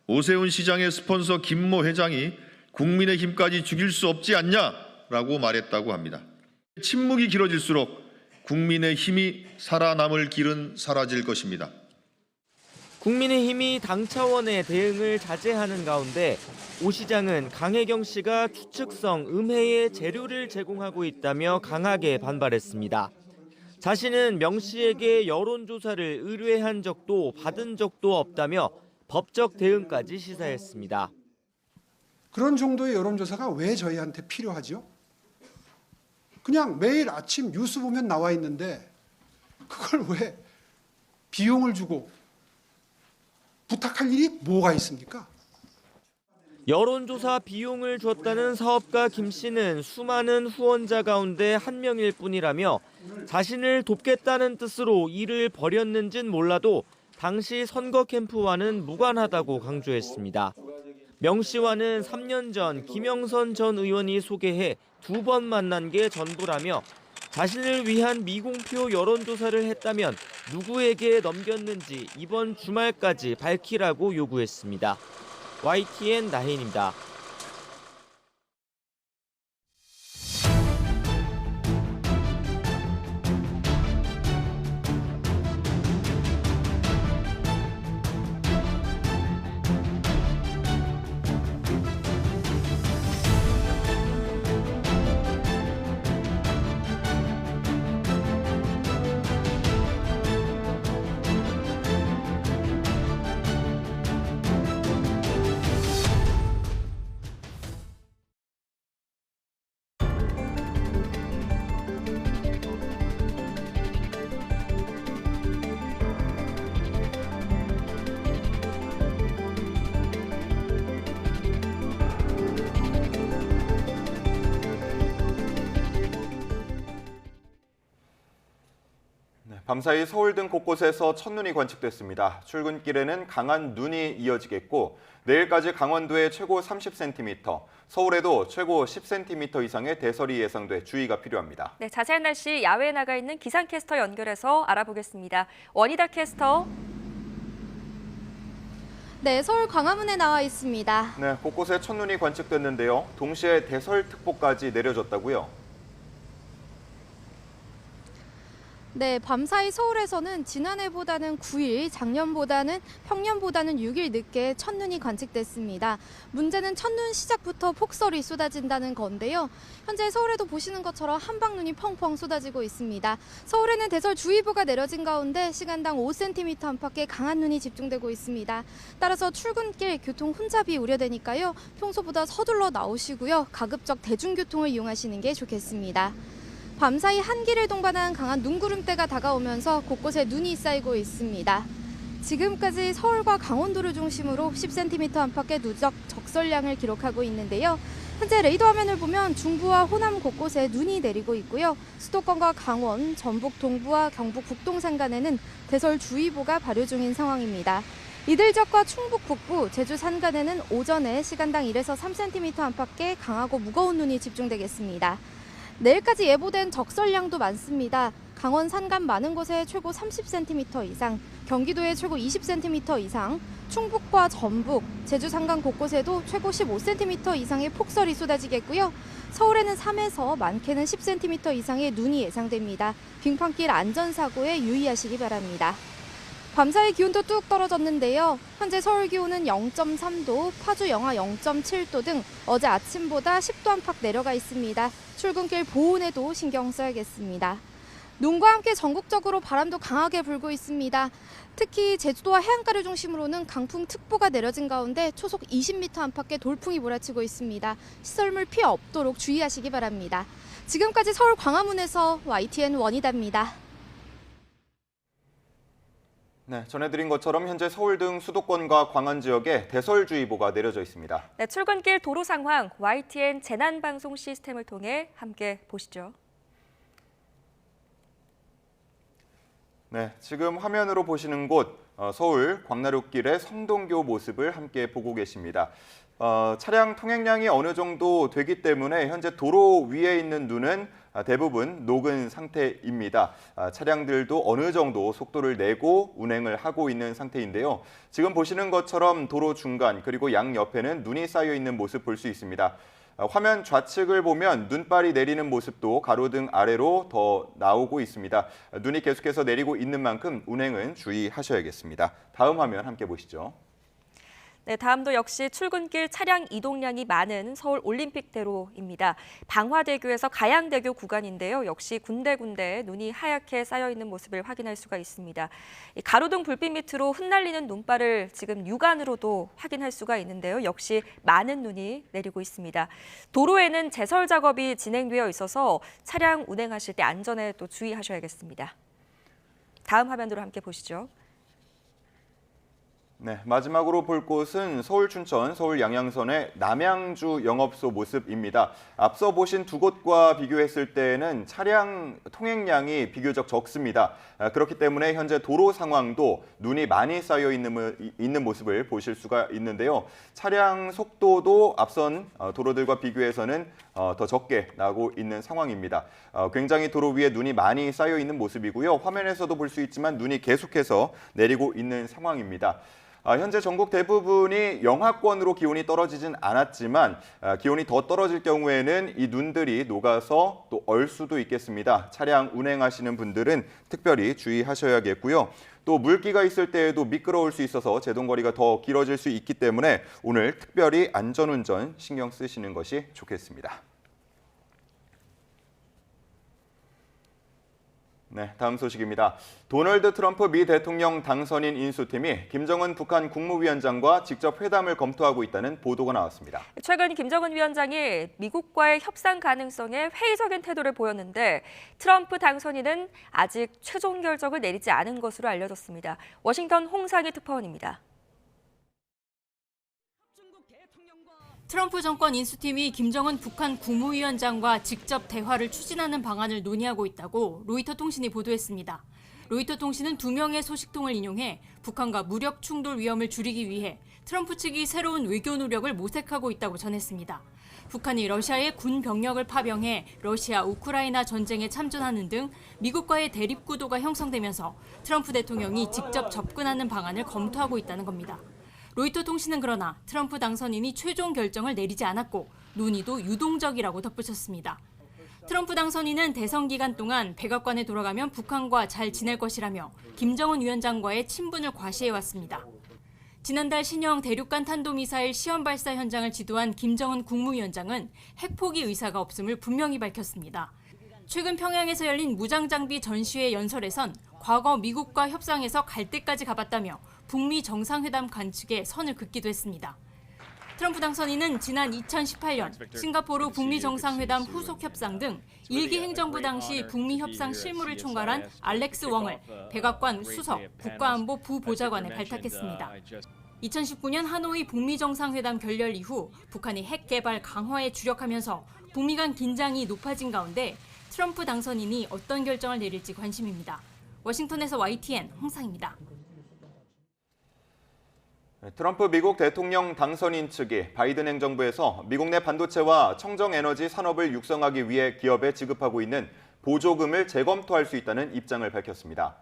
오세훈 시장의 스폰서 김모 회장이 국민의힘까지 죽일 수 없지 않냐라고 말했다고 합니다. 침묵이 길어질수록 국민의힘이 살아남을 길은 사라질 것입니다. 국민의힘이 당 차원의 대응을 자제하는 가운데 오 시장은 강혜경 씨가 추측성 음해의 재료를 제공하고 있다며 강하게 반발했습니다. 자신은 명 씨에게 여론조사를 의뢰한 적도 받은 적도 없다며 법적 대응까지 시사했습니다. 그런 정도의 여론조사가 왜 저희한테 필요하죠? 그냥 매일 아침 뉴스 보면 나와 있는데 그걸 왜 비용을 주고 부탁할 일이 뭐가 있습니까? 여론조사 비용을 줬다는 사업가 김 씨는 수많은 후원자 가운데 한 명일 뿐이라며 자신을 돕겠다는 뜻으로 일을 벌였는진 몰라도 당시 선거 캠프와는 무관하다고 강조했습니다. 명 씨와는 3년 전 김영선 전 의원이 소개해 2번 만난 게 전부라며 자신을 위한 미공표 여론조사를 했다면 누구에게 넘겼는지 이번 주말까지 밝히라고 요구했습니다. YTN 나혜인입니다. 밤사이 서울 등 곳곳에서 첫눈이 관측됐습니다. 출근길에는 강한 눈이 이어지겠고 내일까지 강원도에 최고 30cm, 서울에도 최고 10cm 이상의 대설이 예상돼 주의가 필요합니다. 네, 자세한 날씨 야외에 나가 있는 기상캐스터 연결해서 알아보겠습니다. 원희다 캐스터. 네, 서울 광화문에 나와 있습니다. 네, 곳곳에 첫눈이 관측됐는데요. 동시에 대설특보까지 내려졌다고요? 네, 밤사이 서울에서는 지난해보다는 9일, 작년보다는 평년보다는 6일 늦게 첫눈이 관측됐습니다. 문제는 첫눈 시작부터 폭설이 쏟아진다는 건데요. 현재 서울에도 보시는 것처럼 한방눈이 펑펑 쏟아지고 있습니다. 서울에는 대설주의보가 내려진 가운데 시간당 5cm 안팎의 강한 눈이 집중되고 있습니다. 따라서 출근길 교통 혼잡이 우려되니까요. 평소보다 서둘러 나오시고요. 가급적 대중교통을 이용하시는 게 좋겠습니다. 밤사이 한기를 동반한 강한 눈구름대가 다가오면서 곳곳에 눈이 쌓이고 있습니다. 지금까지 서울과 강원도를 중심으로 10cm 안팎의 누적 적설량을 기록하고 있는데요. 현재 레이더 화면을 보면 중부와 호남 곳곳에 눈이 내리고 있고요. 수도권과 강원, 전북 동부와 경북 북동 산간에는 대설주의보가 발효 중인 상황입니다. 이들 지역과 충북 북부, 제주 산간에는 오전에 시간당 1에서 3cm 안팎의 강하고 무거운 눈이 집중되겠습니다. 내일까지 예보된 적설량도 많습니다. 강원 산간 많은 곳에 최고 30cm 이상, 경기도에 최고 20cm 이상, 충북과 전북, 제주 산간 곳곳에도 최고 15cm 이상의 폭설이 쏟아지겠고요. 서울에는 3에서 많게는 10cm 이상의 눈이 예상됩니다. 빙판길 안전사고에 유의하시기 바랍니다. 밤사이 기온도 뚝 떨어졌는데요. 현재 서울 기온은 0.3도, 파주 영하 0.7도 등 어제 아침보다 10도 안팎 내려가 있습니다. 출근길 보온에도 신경 써야겠습니다. 눈과 함께 전국적으로 바람도 강하게 불고 있습니다. 특히 제주도와 해안가를 중심으로는 강풍특보가 내려진 가운데 초속 20m 안팎의 돌풍이 몰아치고 있습니다. 시설물 피해 없도록 주의하시기 바랍니다. 지금까지 서울 광화문에서 YTN 원희다입니다. 네, 전해드린 것처럼 현재 서울 등 수도권과 광안 지역에 대설주의보가 내려져 있습니다. 네, 출근길 도로 상황 YTN 재난방송 시스템을 통해 함께 보시죠. 네, 지금 화면으로 보시는 곳 서울 광나루길의 성동교 모습을 함께 보고 계십니다. 차량 통행량이 어느 정도 되기 때문에 현재 도로 위에 있는 눈은 대부분 녹은 상태입니다. 차량들도 어느 정도 속도를 내고 운행을 하고 있는 상태인데요. 지금 보시는 것처럼 도로 중간 그리고 양옆에는 눈이 쌓여 있는 모습 볼 수 있습니다. 화면 좌측을 보면 눈발이 내리는 모습도 가로등 아래로 더 나오고 있습니다. 눈이 계속해서 내리고 있는 만큼 운행은 주의하셔야겠습니다. 다음 화면 함께 보시죠. 네, 다음도 역시 출근길 차량 이동량이 많은 서울 올림픽대로입니다. 방화대교에서 가양대교 구간인데요. 역시 군데군데 눈이 하얗게 쌓여 있는 모습을 확인할 수가 있습니다. 가로등 불빛 밑으로 흩날리는 눈발을 지금 육안으로도 확인할 수가 있는데요. 역시 많은 눈이 내리고 있습니다. 도로에는 제설 작업이 진행되어 있어서 차량 운행하실 때 안전에 또 주의하셔야겠습니다. 다음 화면으로 함께 보시죠. 네, 마지막으로 볼 곳은 서울 춘천, 서울 양양선의 남양주 영업소 모습입니다. 앞서 보신 두 곳과 비교했을 때는 차량 통행량이 비교적 적습니다. 그렇기 때문에 현재 도로 상황도 눈이 많이 쌓여 있는 모습을 보실 수가 있는데요. 차량 속도도 앞선 도로들과 비교해서는 더 적게 나고 있는 상황입니다. 굉장히 도로 위에 눈이 많이 쌓여 있는 모습이고요. 화면에서도 볼 수 있지만 눈이 계속해서 내리고 있는 상황입니다. 현재 전국 대부분이 영하권으로 기온이 떨어지진 않았지만 기온이 더 떨어질 경우에는 이 눈들이 녹아서 또 얼 수도 있겠습니다. 차량 운행하시는 분들은 특별히 주의하셔야겠고요. 또 물기가 있을 때에도 미끄러울 수 있어서 제동거리가 더 길어질 수 있기 때문에 오늘 특별히 안전운전 신경 쓰시는 것이 좋겠습니다. 네, 다음 소식입니다. 도널드 트럼프 미 대통령 당선인 인수팀이 김정은 북한 국무위원장과 직접 회담을 검토하고 있다는 보도가 나왔습니다. 최근 김정은 위원장이 미국과의 협상 가능성에 회의적인 태도를 보였는데 트럼프 당선인은 아직 최종 결정을 내리지 않은 것으로 알려졌습니다. 워싱턴 홍상희 특파원입니다. 트럼프 정권 인수팀이 김정은 북한 국무위원장과 직접 대화를 추진하는 방안을 논의하고 있다고 로이터 통신이 보도했습니다. 로이터 통신은 2명의 소식통을 인용해 북한과 무력 충돌 위험을 줄이기 위해 트럼프 측이 새로운 외교 노력을 모색하고 있다고 전했습니다. 북한이 러시아의 군 병력을 파병해 러시아 우크라이나 전쟁에 참전하는 등 미국과의 대립 구도가 형성되면서 트럼프 대통령이 직접 접근하는 방안을 검토하고 있다는 겁니다. 로이터 통신은 그러나 트럼프 당선인이 최종 결정을 내리지 않았고 논의도 유동적이라고 덧붙였습니다. 트럼프 당선인은 대선 기간 동안 백악관에 돌아가면 북한과 잘 지낼 것이라며 김정은 위원장과의 친분을 과시해왔습니다. 지난달 신형 대륙간 탄도미사일 시험 발사 현장을 지도한 김정은 국무위원장은 핵포기 의사가 없음을 분명히 밝혔습니다. 최근 평양에서 열린 무장장비 전시회 연설에선 과거 미국과 협상에서 갈 때까지 가봤다며 북미 정상회담 관측에 선을 긋기도 했습니다. 트럼프 당선인은 지난 2018년 싱가포르 북미 정상회담 후속 협상 등 1기 행정부 당시 북미 협상 실무를 총괄한 알렉스 웡을 백악관 수석 국가안보 부보좌관에 발탁했습니다. 2019년 하노이 북미 정상회담 결렬 이후 북한이 핵 개발 강화에 주력하면서 북미 간 긴장이 높아진 가운데 트럼프 당선인이 어떤 결정을 내릴지 관심입니다. 워싱턴에서 YTN 홍상입니다. 트럼프 미국 대통령 당선인 측이 바이든 행정부에서 미국 내 반도체와 청정에너지 산업을 육성하기 위해 기업에 지급하고 있는 보조금을 재검토할 수 있다는 입장을 밝혔습니다.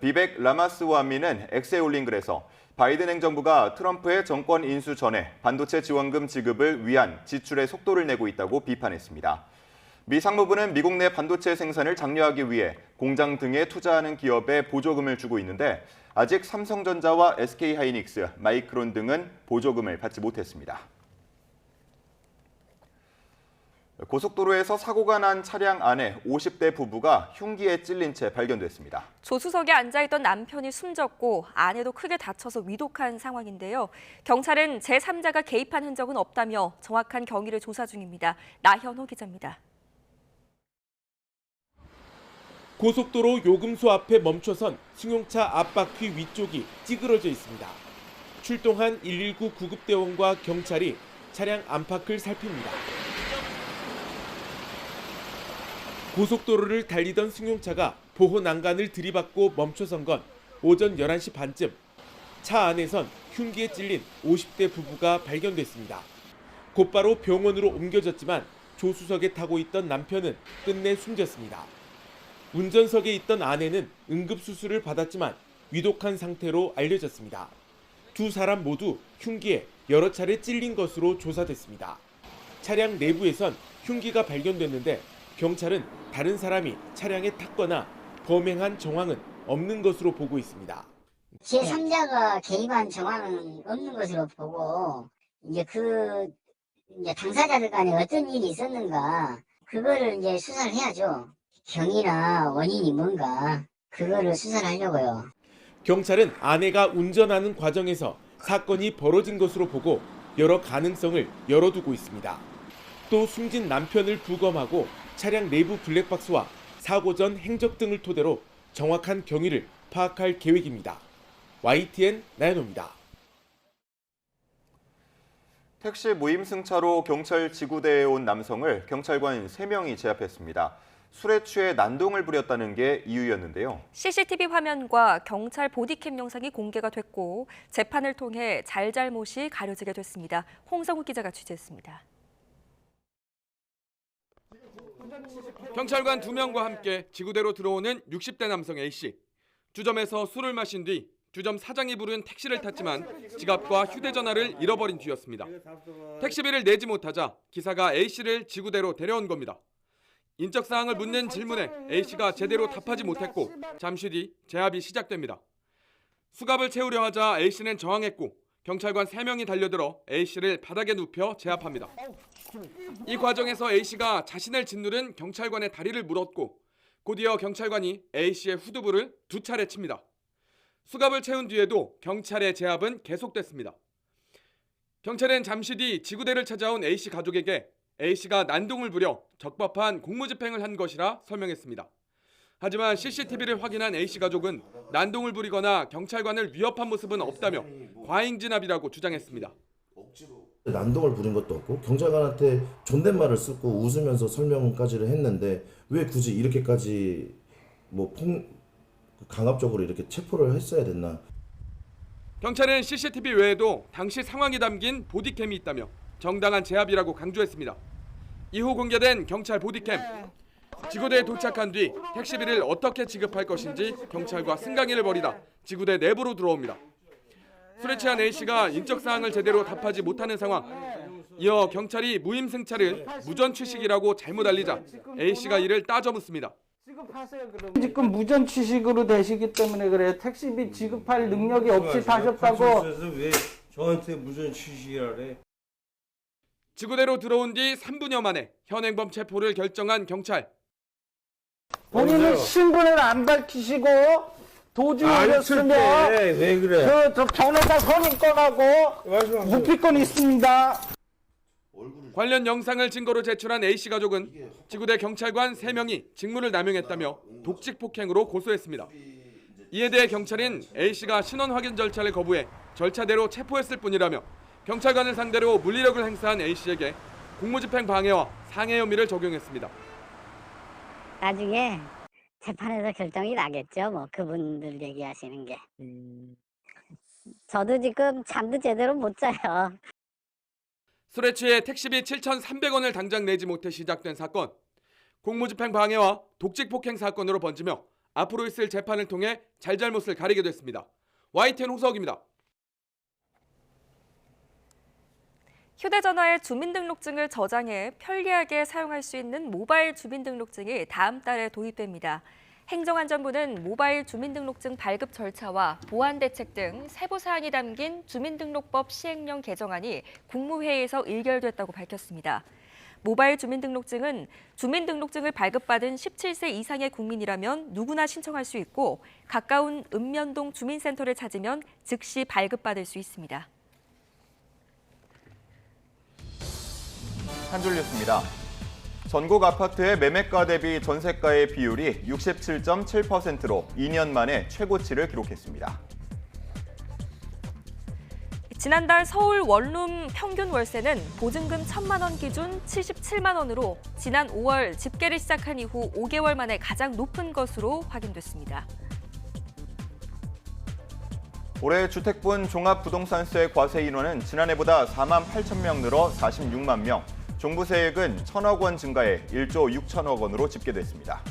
비벡 라마스와미는 X에 올린 글에서 바이든 행정부가 트럼프의 정권 인수 전에 반도체 지원금 지급을 위한 지출의 속도를 내고 있다고 비판했습니다. 미 상무부는 미국 내 반도체 생산을 장려하기 위해 공장 등에 투자하는 기업에 보조금을 주고 있는데 아직 삼성전자와 SK하이닉스, 마이크론 등은 보조금을 받지 못했습니다. 고속도로에서 사고가 난 차량 안에 50대 부부가 흉기에 찔린 채 발견됐습니다. 조수석에 앉아있던 남편이 숨졌고 아내도 크게 다쳐서 위독한 상황인데요. 경찰은 제3자가 개입한 흔적은 없다며 정확한 경위를 조사 중입니다. 나현호 기자입니다. 고속도로 요금소 앞에 멈춰선 승용차 앞바퀴 위쪽이 찌그러져 있습니다. 출동한 119 구급대원과 경찰이 차량 안팎을 살핍니다. 고속도로를 달리던 승용차가 보호 난간을 들이받고 멈춰선 건 오전 11시 반쯤. 차 안에선 흉기에 찔린 50대 부부가 발견됐습니다. 곧바로 병원으로 옮겨졌지만 조수석에 타고 있던 남편은 끝내 숨졌습니다. 운전석에 있던 아내는 응급수술을 받았지만 위독한 상태로 알려졌습니다. 두 사람 모두 흉기에 여러 차례 찔린 것으로 조사됐습니다. 차량 내부에선 흉기가 발견됐는데 경찰은 다른 사람이 차량에 탔거나 범행한 정황은 없는 것으로 보고 있습니다. 제3자가 개입한 정황은 없는 것으로 보고 이제 당사자들 간에 어떤 일이 있었는가 그거를 이제 수사를 해야죠. 경위나 원인이 뭔가 그거를 수사를 하려고요. 경찰은 아내가 운전하는 과정에서 사건이 벌어진 것으로 보고 여러 가능성을 열어두고 있습니다. 또 숨진 남편을 부검하고 차량 내부 블랙박스와 사고 전 행적 등을 토대로 정확한 경위를 파악할 계획입니다. YTN 나연호입니다. 택시 무임승차로 경찰 지구대에 온 남성을 경찰관 3명이 제압했습니다. 술에 취해 난동을 부렸다는 게 이유였는데요. CCTV 화면과 경찰 보디캠 영상이 공개가 됐고 재판을 통해 잘잘못이 가려지게 됐습니다. 홍성우 기자가 취재했습니다. 경찰관 2명과 함께 지구대로 들어오는 60대 남성 A씨. 주점에서 술을 마신 뒤 주점 사장이 부른 택시를 탔지만 지갑과 휴대전화를 잃어버린 뒤였습니다. 택시비를 내지 못하자 기사가 A씨를 지구대로 데려온 겁니다. 인적사항을 묻는 질문에 A씨가 제대로 답하지 못했고 잠시 뒤 제압이 시작됩니다. 수갑을 채우려 하자 A씨는 저항했고 경찰관 3명이 달려들어 A씨를 바닥에 눕혀 제압합니다. 이 과정에서 A씨가 자신을 짓누른 경찰관의 다리를 물었고 곧이어 경찰관이 A씨의 후두부를 2차례 칩니다. 수갑을 채운 뒤에도 경찰의 제압은 계속됐습니다. 경찰은 잠시 뒤 지구대를 찾아온 A씨 가족에게 A씨가 난동을 부려 적법한 공무집행을 한 것이라 설명했습니다. 하지만 CCTV를 확인한 A씨 가족은 난동을 부리거나 경찰관을 위협한 모습은 없다며 과잉진압이라고 주장했습니다. 난동을 부린 것도 없고 경찰관한테 존댓말을 쓰고 웃으면서 설명까지를 했는데 왜 굳이 이렇게까지 강압적으로 이렇게 체포를 했어야 됐나. 경찰은 CCTV 외에도 당시 상황이 담긴 보디캠이 있다며 정당한 제압이라고 강조했습니다. 이후 공개된 경찰 보디캠. 지구대에 도착한 뒤 택시비를 어떻게 지급할 것인지 경찰과 승강이를 벌이다 지구대 내부로 들어옵니다. 술에 취한 A씨가 인적사항을 제대로 답하지 못하는 상황. 이어 경찰이 무임승차를 무전취식이라고 잘못 알리자 A씨가 이를 따져 묻습니다. 지금 무전취식으로 되시기 때문에 그래요. 택시비 지급할 능력이 없이 타셨다고. 왜 저한테 무전취식이라래? 지구대로 들어온 뒤 3분여 만에 현행범 체포를 결정한 경찰. 본인은 신분을 안 밝히시고 도주하셨으면 왜 그래? 저 변호사 선임권하고 묵비권 있습니다. 관련 영상을 증거로 제출한 A씨 가족은 지구대 경찰관 3명이 직무를 남용했다며 독직 폭행으로 고소했습니다. 이에 대해 경찰은 A씨가 신원 확인 절차를 거부해 절차대로 체포했을 뿐이라며 경찰관을 상대로 물리력을 행사한 A씨에게 공무집행 방해와 상해 혐의를 적용했습니다. 나중에 재판에서 결정이 나겠죠. 그분들 얘기하시는 게. 저도 지금 잠도 제대로 못 자요. 술에 취해 택시비 7,300원을 당장 내지 못해 시작된 사건. 공무집행 방해와 독직 폭행 사건으로 번지며 앞으로 있을 재판을 통해 잘잘못을 가리게 됐습니다. YTN 홍석입니다. 휴대전화에 주민등록증을 저장해 편리하게 사용할 수 있는 모바일 주민등록증이 다음 달에 도입됩니다. 행정안전부는 모바일 주민등록증 발급 절차와 보안 대책 등 세부 사항이 담긴 주민등록법 시행령 개정안이 국무회의에서 의결됐다고 밝혔습니다. 모바일 주민등록증은 주민등록증을 발급받은 17세 이상의 국민이라면 누구나 신청할 수 있고 가까운 읍면동 주민센터를 찾으면 즉시 발급받을 수 있습니다. 한 줄 뉴스입니다. 전국 아파트의 매매가 대비 전세가의 비율이 67.7%로 2년 만에 최고치를 기록했습니다. 지난달 서울 원룸 평균 월세는 보증금 1,000만 원 기준 77만 원으로 지난 5월 집계를 시작한 이후 5개월 만에 가장 높은 것으로 확인됐습니다. 올해 주택분 종합부동산세 과세 인원은 지난해보다 4만 8천 명 늘어 46만 명, 종부세액은 1,000억 원 증가해 1조 6천억 원으로 집계됐습니다.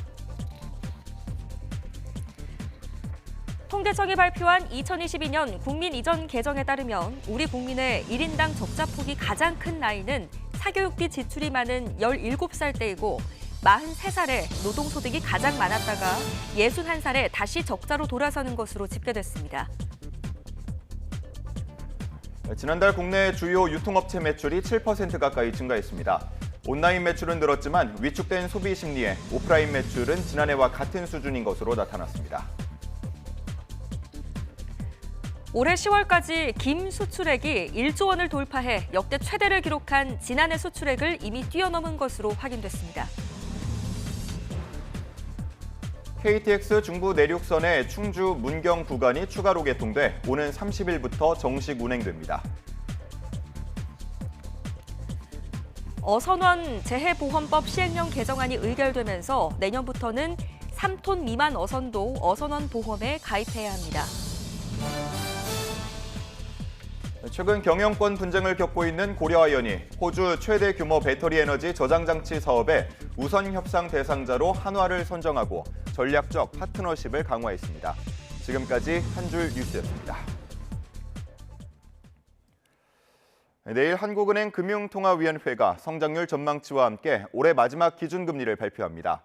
통계청이 발표한 2022년 국민 이전 개정에 따르면 우리 국민의 1인당 적자폭이 가장 큰 나이는 사교육비 지출이 많은 17살 때이고 43살에 노동소득이 가장 많았다가 61살에 다시 적자로 돌아서는 것으로 집계됐습니다. 지난달 국내 주요 유통업체 매출이 7% 가까이 증가했습니다. 온라인 매출은 늘었지만 위축된 소비 심리에 오프라인 매출은 지난해와 같은 수준인 것으로 나타났습니다. 올해 10월까지 김 수출액이 1조 원을 돌파해 역대 최대를 기록한 지난해 수출액을 이미 뛰어넘은 것으로 확인됐습니다. KTX 중부 내륙선의 충주 문경 구간이 추가로 개통돼 오는 30일부터 정식 운행됩니다. 어선원 재해보험법 시행령 개정안이 의결되면서 내년부터는 3톤 미만 어선도 어선원 보험에 가입해야 합니다. 최근 경영권 분쟁을 겪고 있는 고려아연이 호주 최대 규모 배터리 에너지 저장 장치 사업에 우선 협상 대상자로 한화를 선정하고 전략적 파트너십을 강화했습니다. 지금까지 한 줄 뉴스였습니다. 내일 한국은행 금융통화위원회가 성장률 전망치와 함께 올해 마지막 기준금리를 발표합니다.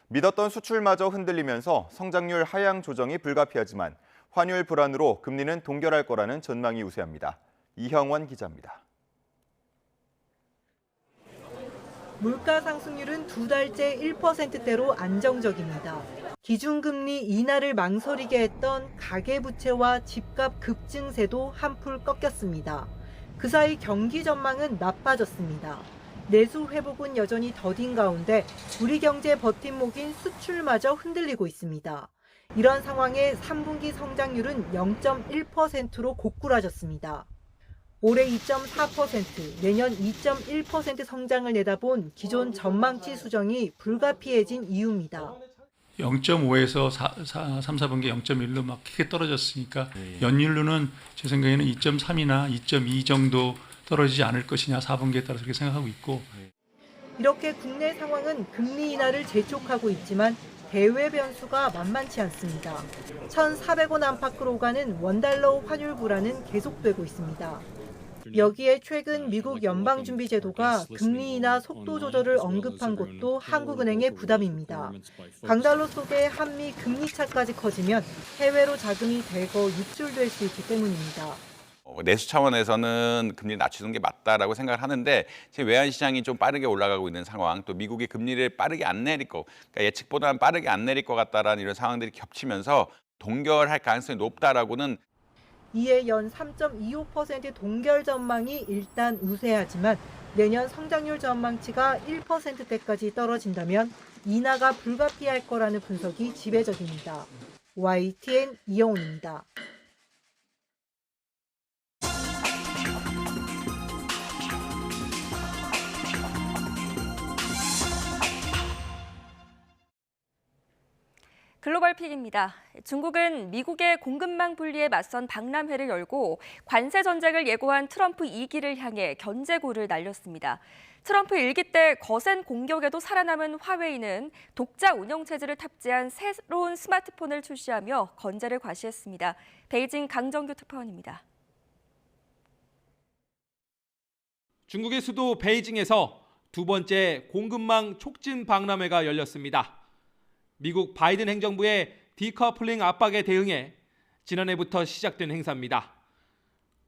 믿었던 수출마저 흔들리면서 성장률 하향 조정이 불가피하지만 환율 불안으로 금리는 동결할 거라는 전망이 우세합니다. 이형원 기자입니다. 물가 상승률은 두 달째 1%대로 안정적입니다. 기준금리 인하를 망설이게 했던 가계부채와 집값 급증세도 한풀 꺾였습니다. 그 사이 경기 전망은 나빠졌습니다. 내수 회복은 여전히 더딘 가운데 우리 경제 버팀목인 수출마저 흔들리고 있습니다. 이런 상황에 3분기 성장률은 0.1%로 고꾸라졌습니다. 올해 2.4%, 내년 2.1% 성장을 내다본 기존 전망치 수정이 불가피해진 이유입니다. 0.5에서 3, 4분기 0.1로 막 크게 떨어졌으니까 연율로는 제 생각에는 2.3이나 2.2 정도 떨어지지 않을 것이냐 4분기에 따라서 그렇게 생각하고 있고. 이렇게 국내 상황은 금리 인하를 재촉하고 있지만 대외 변수가 만만치 않습니다. 1,400원 안팎으로 오가는 원달러 환율 불안은 계속되고 있습니다. 여기에 최근 미국 연방준비제도가 금리 인하 속도 조절을 언급한 것도 한국은행의 부담입니다. 강달러 속에 한미 금리 차까지 커지면 해외로 자금이 대거 유출될 수 있기 때문입니다. 내수 차원에서는 금리 낮추는 게 맞다라고 생각을 하는데 지금 외환 시장이 좀 빠르게 올라가고 있는 상황, 또 미국이 금리를 빠르게 안 내릴 거, 그러니까 예측보다는 빠르게 안 내릴 것 같다라는 이런 상황들이 겹치면서 동결할 가능성이 높다라고는. 이에 연 3.25% 동결 전망이 일단 우세하지만 내년 성장률 전망치가 1%대까지 떨어진다면 인하가 불가피할 거라는 분석이 지배적입니다. YTN 이영훈입니다. 글로벌 픽입니다. 중국은 미국의 공급망 분리에 맞선 박람회를 열고 관세 전쟁을 예고한 트럼프 2기를 향해 견제구를 날렸습니다. 트럼프 1기 때 거센 공격에도 살아남은 화웨이는 독자 운영 체제를 탑재한 새로운 스마트폰을 출시하며 건재를 과시했습니다. 베이징 강정규 특파원입니다. 중국의 수도 베이징에서 두 번째 공급망 촉진 박람회가 열렸습니다. 미국 바이든 행정부의 디커플링 압박에 대응해 지난해부터 시작된 행사입니다.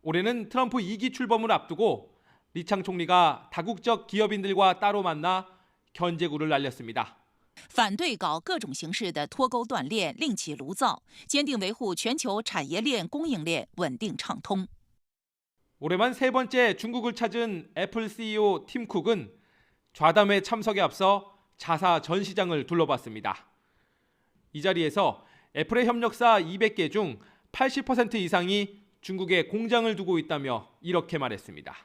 올해는 트럼프 2기 출범을 앞두고 리창 총리가 다국적 기업인들과 따로 만나 견제구를 날렸습니다. 反对搞各种形式的脱钩断链，另起炉灶，坚定维护全球产业链、供应链稳定畅通。 올해만 세 번째 중국을 찾은 애플 CEO 팀 쿡은 좌담회 참석에 앞서 자사 전 시장을 둘러봤습니다. 이 자리에서 애플의 협력사 200개 중 80% 이상이 중국에 공장을 두고 있다며 이렇게 말했습니다.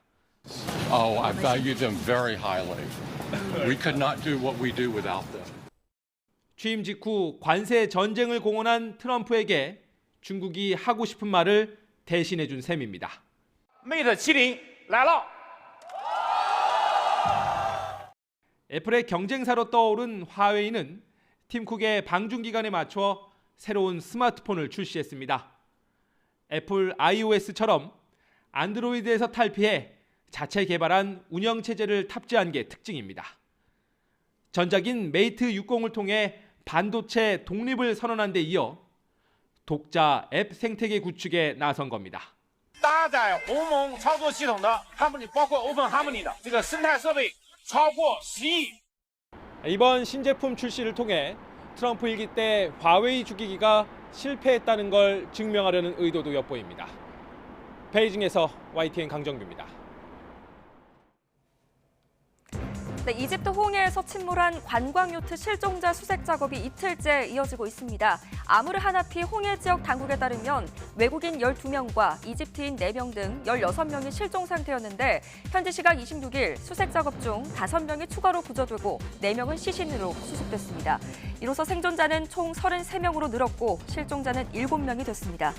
Oh, I value them very highly. We could not do what we do without them. 취임 직후 관세 전쟁을 공언한 트럼프에게 중국이 하고 싶은 말을 대신해 준 셈입니다. Mate 70来了. 애플의 경쟁사로 떠오른 화웨이는 팀쿡의 방중 기간에 맞춰 새로운 스마트폰을 출시했습니다. 애플 iOS처럼 안드로이드에서 탈피해 자체 개발한 운영 체제를 탑재한 게 특징입니다. 전작인 메이트 60을 통해 반도체 독립을 선언한 데 이어 독자 앱 생태계 구축에 나선 겁니다. 搭载鸿蒙操作系统的 Harmony 包括 Open Harmony 的这个生态设备超过10亿。 이번 신제품 출시를 통해 트럼프 1기 때 화웨이 죽이기가 실패했다는 걸 증명하려는 의도도 엿보입니다. 베이징에서 YTN 강정규입니다. 네, 이집트 홍해에서 침몰한 관광요트 실종자 수색 작업이 이틀째 이어지고 있습니다. 아무르 하나피 홍해 지역 당국에 따르면 외국인 12명과 이집트인 4명 등 16명이 실종 상태였는데 현지 시각 26일 수색 작업 중 5명이 추가로 구조되고 4명은 시신으로 수습됐습니다. 이로써 생존자는 총 33명으로 늘었고 실종자는 7명이 됐습니다.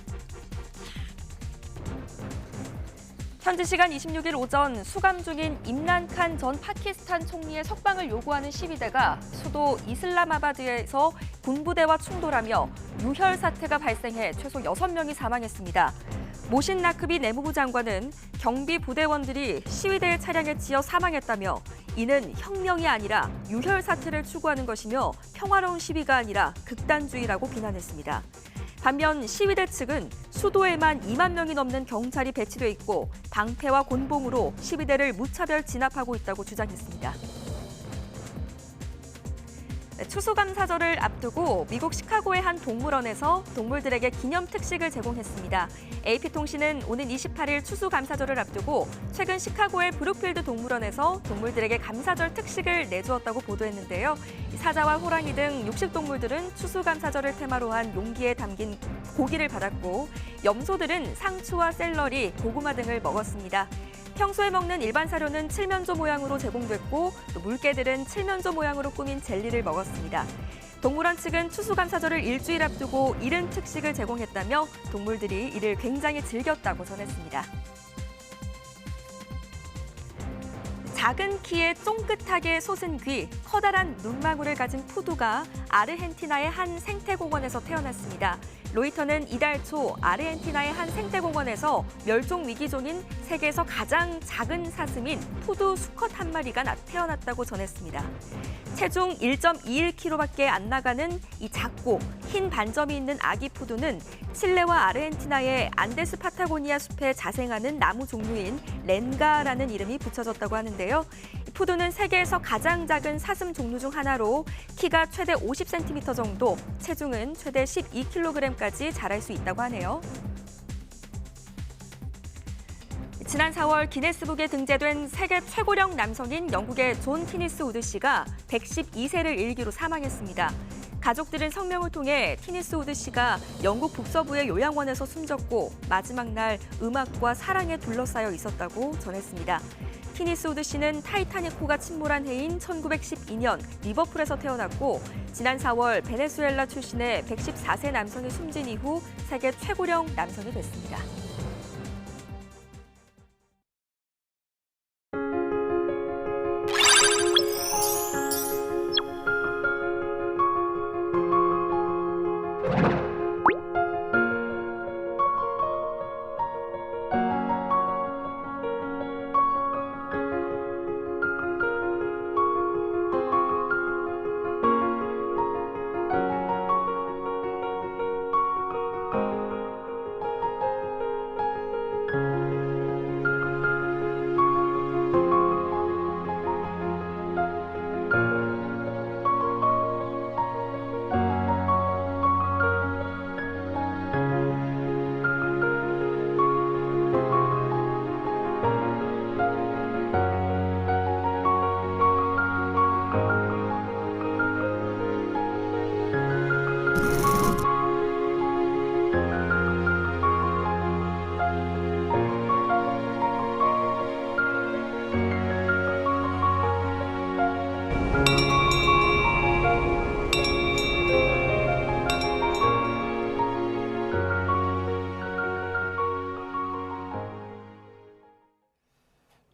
현지 시간 26일 오전 수감 중인 임란 칸 전 파키스탄 총리의 석방을 요구하는 시위대가 수도 이슬람아바드에서 군부대와 충돌하며 유혈 사태가 발생해 최소 6명이 사망했습니다. 모신 나크비 내무부 장관은 경비 부대원들이 시위대의 차량에 치여 사망했다며 이는 혁명이 아니라 유혈 사태를 추구하는 것이며 평화로운 시위가 아니라 극단주의라고 비난했습니다. 반면 시위대 측은 수도에만 2만 명이 넘는 경찰이 배치돼 있고 방패와 곤봉으로 시위대를 무차별 진압하고 있다고 주장했습니다. 추수감사절을 앞두고 미국 시카고의 한 동물원에서 동물들에게 기념 특식을 제공했습니다. AP통신은 오는 28일 추수감사절을 앞두고 최근 시카고의 브룩필드 동물원에서 동물들에게 감사절 특식을 내주었다고 보도했는데요. 사자와 호랑이 등 육식동물들은 추수감사절을 테마로 한 용기에 담긴 고기를 받았고 염소들은 상추와 샐러리, 고구마 등을 먹었습니다. 평소에 먹는 일반 사료는 칠면조 모양으로 제공됐고 또 물개들은 칠면조 모양으로 꾸민 젤리를 먹었습니다. 동물원 측은 추수감사절을 일주일 앞두고 이른 특식을 제공했다며 동물들이 이를 굉장히 즐겼다고 전했습니다. 작은 키에 쫑긋하게 솟은 귀, 커다란 눈망울을 가진 푸두가 아르헨티나의 한 생태공원에서 태어났습니다. 로이터는 이달 초 아르헨티나의 한 생태공원에서 멸종 위기종인 세계에서 가장 작은 사슴인 푸두 수컷 한 마리가 태어났다고 전했습니다. 체중 1.21kg밖에 안 나가는 이 작고 흰 반점이 있는 아기 푸두는 칠레와 아르헨티나의 안데스 파타고니아 숲에 자생하는 나무 종류인 렌가라는 이름이 붙여졌다고 하는데요. 푸두는 세계에서 가장 작은 사슴 종류 중 하나로 키가 최대 50cm 정도, 체중은 최대 12kg까지 자랄 수 있다고 하네요. 지난 4월 기네스북에 등재된 세계 최고령 남성인 영국의 존 티니스 우드 씨가 112세를 일기로 사망했습니다. 가족들은 성명을 통해 티니스 우드 씨가 영국 북서부의 요양원에서 숨졌고 마지막 날 음악과 사랑에 둘러싸여 있었다고 전했습니다. 키니스 우드 씨는 타이타닉호가 침몰한 해인 1912년 리버풀에서 태어났고 지난 4월 베네수엘라 출신의 114세 남성이 숨진 이후 세계 최고령 남성이 됐습니다.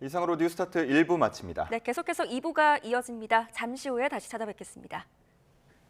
이상으로 뉴스타트 1부 마칩니다. 네, 계속해서 2부가 이어집니다. 잠시 후에 다시 찾아뵙겠습니다.